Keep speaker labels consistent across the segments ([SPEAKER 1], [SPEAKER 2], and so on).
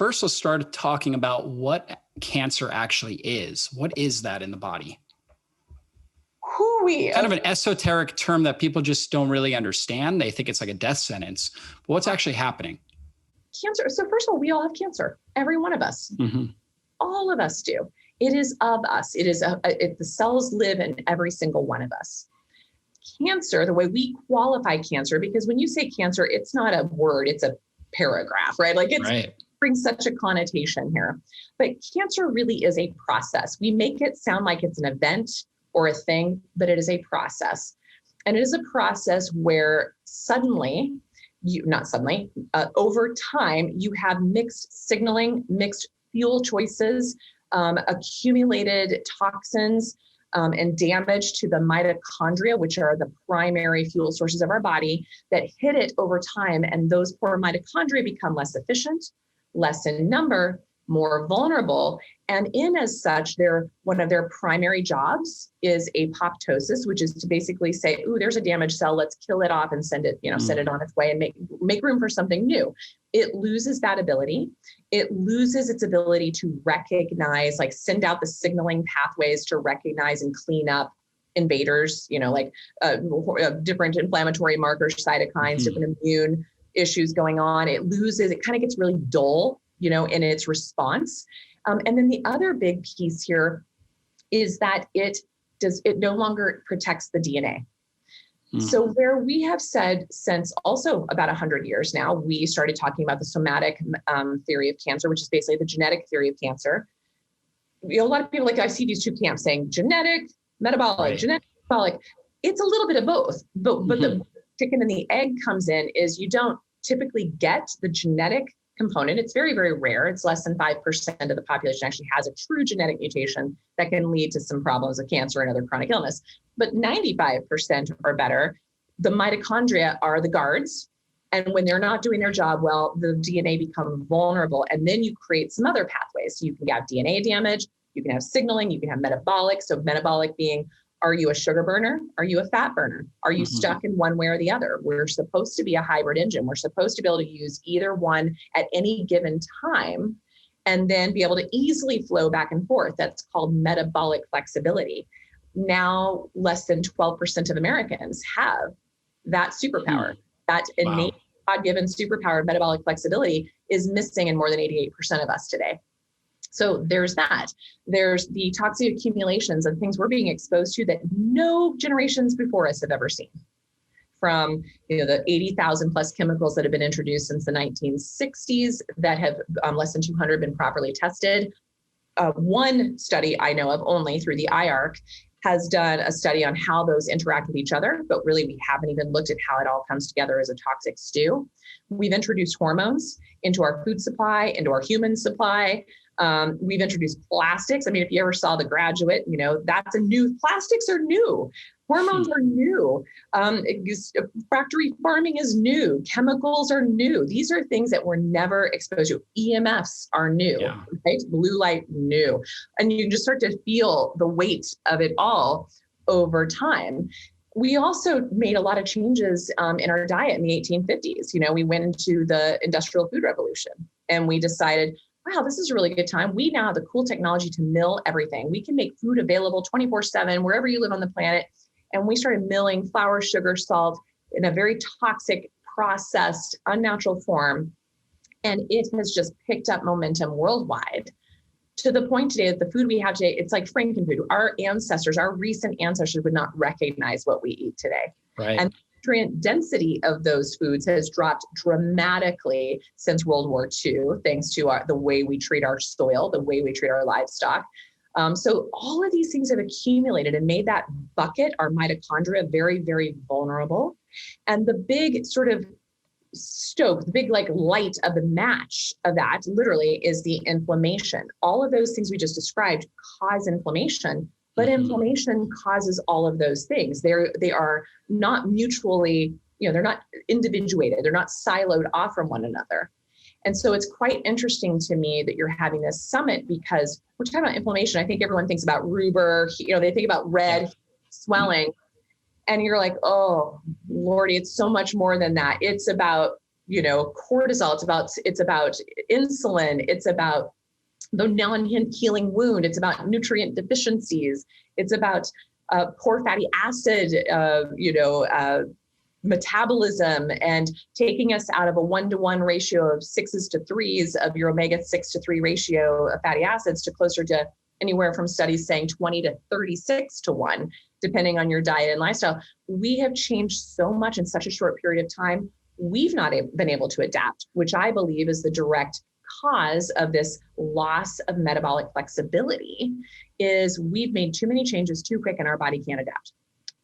[SPEAKER 1] first let's start talking about what cancer actually is. What is that in the body? Kind of an esoteric term that people just don't really understand. They think it's like a death sentence. But what's actually happening?
[SPEAKER 2] Cancer. So first of all, we all have cancer. Every one of us.
[SPEAKER 1] Mm-hmm.
[SPEAKER 2] All of us do. It is of us. It is the cells live in every single one of us. Cancer, the way we qualify cancer, because when you say cancer, it's not a word, it's a paragraph, right? Like it brings such a connotation here. But cancer really is a process. We make it sound like it's an event or a thing, but it is a process. And it is a process where over time, you have mixed signaling, mixed fuel choices, accumulated toxins, and damage to the mitochondria, which are the primary fuel sources of our body, that hit it over time. And those poor mitochondria become less efficient, less in number, more vulnerable. And in as such, one of their primary jobs is apoptosis, which is to basically say, ooh, there's a damaged cell, let's kill it off and send it on its way and make room for something new. It loses that ability. It loses its ability to recognize, like send out the signaling pathways to recognize and clean up invaders, different inflammatory markers, cytokines, different immune issues going on. It kind of gets really dull, in its response. And then the other big piece here is that it no longer protects the DNA. So where we have said since also about 100 years now, we started talking about the somatic theory of cancer, which is basically the genetic theory of cancer. A lot of people, I see these two camps saying genetic, metabolic, genetic, metabolic. It's a little bit of both, but the chicken and the egg comes in is you don't typically get the genetic component. It's very, very rare. It's less than 5% of the population actually has a true genetic mutation that can lead to some problems of cancer and other chronic illness. But 95% or better, the mitochondria are the guards. And when they're not doing their job well, the DNA becomes vulnerable. And then you create some other pathways. So you can have DNA damage, you can have signaling, you can have metabolic. So metabolic being, are you a sugar burner? Are you a fat burner? Are you stuck in one way or the other? We're supposed to be a hybrid engine. We're supposed to be able to use either one at any given time and then be able to easily flow back and forth. That's called metabolic flexibility. Now, less than 12% of Americans have that superpower. That innate God-given superpower of metabolic flexibility is missing in more than 88% of us today. So there's that. There's the toxic accumulations of things we're being exposed to that no generations before us have ever seen. From the 80,000 plus chemicals that have been introduced since the 1960s that have less than 200 been properly tested. One study I know of only through the IARC has done a study on how those interact with each other, but really we haven't even looked at how it all comes together as a toxic stew. We've introduced hormones into our food supply, into our human supply. We've introduced plastics. I mean, if you ever saw The Graduate, that's plastics are new. Hormones are new. Factory farming is new. Chemicals are new. These are things that we're never exposed to. EMFs are new, right? Blue light, new. And you just start to feel the weight of it all over time. We also made a lot of changes in our diet in the 1850s. We went into the industrial food revolution and we decided, wow, this is a really good time. We now have the cool technology to mill everything. We can make food available 24/7, wherever you live on the planet. And we started milling flour, sugar, salt in a very toxic, processed, unnatural form. And it has just picked up momentum worldwide to the point today that the food we have today, it's like Frankenfood. Our recent ancestors would not recognize what we eat today.
[SPEAKER 1] Right.
[SPEAKER 2] And nutrient density of those foods has dropped dramatically since World War II, thanks to the way we treat our soil, the way we treat our livestock. So all of these things have accumulated and made that bucket, our mitochondria, very, very vulnerable. And the big sort of stoke, the big light of the match of that literally is the inflammation. All of those things we just described cause inflammation. But inflammation causes all of those things. They are not mutually, they're not individuated. They're not siloed off from one another. And so it's quite interesting to me that you're having this summit because we're talking about inflammation. I think everyone thinks about rubor, they think about red swelling. And you're like, oh, Lordy, it's so much more than that. It's about cortisol. It's about insulin. It's about the non-healing wound. It's about nutrient deficiencies. It's about poor fatty acid, metabolism, and taking us out of a 1-to-1 ratio of 6s to 3s of your omega-6 to 3 ratio of fatty acids to closer to anywhere from studies saying 20 to 36 to 1, depending on your diet and lifestyle. We have changed so much in such a short period of time. We've not been able to adapt, which I believe is the direct cause of this loss of metabolic flexibility. Is we've made too many changes too quick and our body can't adapt.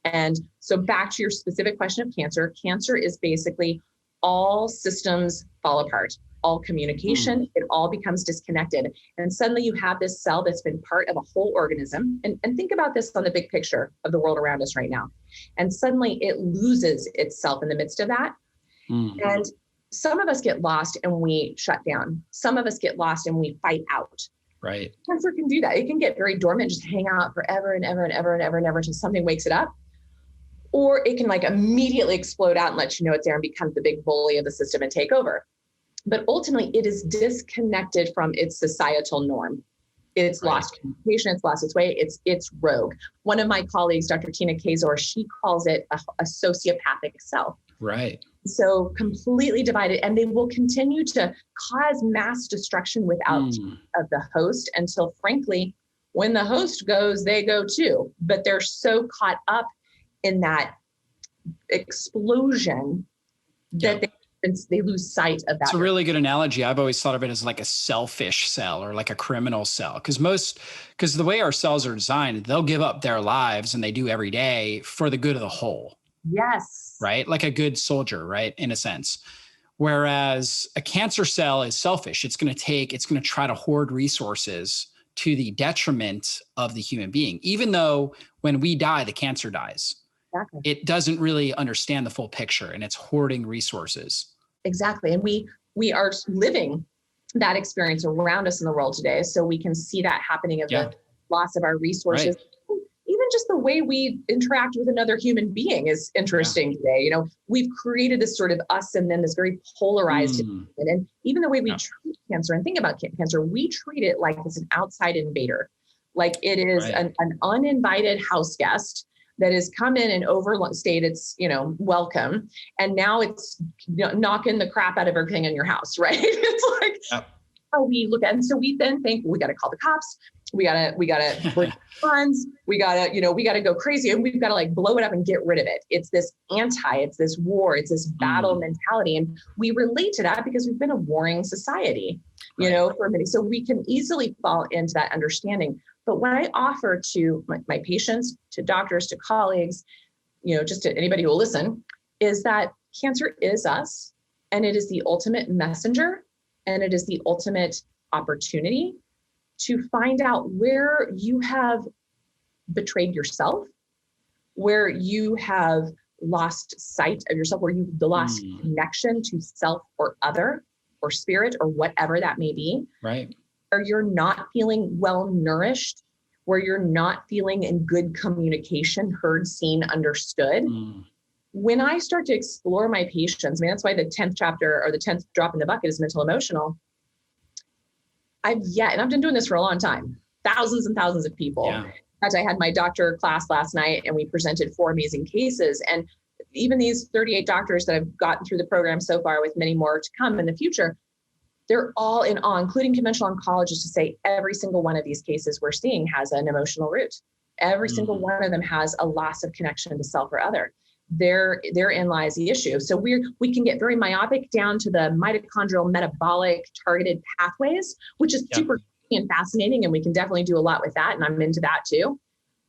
[SPEAKER 2] And so back to your specific question of cancer, cancer is basically all systems fall apart, all communication, it all becomes disconnected. And suddenly you have this cell that's been part of a whole organism. And think about this on the big picture of the world around us right now. And suddenly it loses itself in the midst of that. And some of us get lost and we shut down. Some of us get lost and we fight out.
[SPEAKER 1] Right.
[SPEAKER 2] Cancer can do that. It can get very dormant, just hang out forever and ever and ever and ever and ever until something wakes it up. Or it can like immediately explode out and let you know it's there and become the big bully of the system and take over. But ultimately, it is disconnected from its societal norm. It's lost communication, it's lost its way, it's rogue. One of my colleagues, Dr. Tina Kazor, she calls it a sociopathic cell.
[SPEAKER 1] Right.
[SPEAKER 2] So completely divided, and they will continue to cause mass destruction without of the host until, frankly, when the host goes, they go too. But they're so caught up in that explosion that they lose sight of that.
[SPEAKER 1] It's a really good analogy. I've always thought of it as like a selfish cell or like a criminal cell. Because the way our cells are designed, they'll give up their lives, and they do every day, for the good of the whole.
[SPEAKER 2] Yes.
[SPEAKER 1] Right? Like a good soldier, right? In a sense. Whereas a cancer cell is selfish. It's going to try to hoard resources to the detriment of the human being. Even though when we die, the cancer dies. Exactly. It doesn't really understand the full picture, and it's hoarding resources.
[SPEAKER 2] Exactly. And we are living that experience around us in the world today. So we can see that happening of the loss of our resources. Right. Even just the way we interact with another human being is interesting today. We've created this sort of us and then this very polarized, and even the way we treat cancer, and think about cancer, we treat it like it's an outside invader, like it is an uninvited house guest that has come in and overstayed its, welcome. And now it's knocking the crap out of everything in your house, right? It's like, how we look at it. And so we then think, we got to call the cops. We gotta bring funds. We gotta go crazy, and we've got to like blow it up and get rid of it. It's this it's this war, it's this battle mentality. And we relate to that because we've been a warring society, for many. So we can easily fall into that understanding. But what I offer to my patients, to doctors, to colleagues, just to anybody who will listen, is that cancer is us, and it is the ultimate messenger, and it is the ultimate opportunity to find out where you have betrayed yourself, where you have lost sight of yourself, where you've lost connection to self or other or spirit or whatever that may be.
[SPEAKER 1] Right.
[SPEAKER 2] Or you're not feeling well nourished, where you're not feeling in good communication, heard, seen, understood. When I start to explore my patients, that's why the 10th chapter or the 10th drop in the bucket is mental emotional. And I've been doing this for a long time, thousands and thousands of people. Yeah. In fact, I had my doctor class last night and we presented 4 amazing cases. And even these 38 doctors that have gotten through the program so far, with many more to come in the future, they're all in awe, including conventional oncologists, to say every single one of these cases we're seeing has an emotional root. Every single one of them has a loss of connection to self or other. Therein lies the issue. So we can get very myopic down to the mitochondrial metabolic targeted pathways, which is super and fascinating. And we can definitely do a lot with that. And I'm into that too.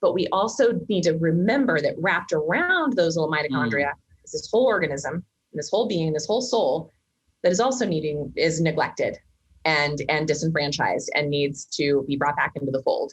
[SPEAKER 2] But we also need to remember that wrapped around those little mitochondria is this whole organism, this whole being, this whole soul that is also neglected and disenfranchised and needs to be brought back into the fold.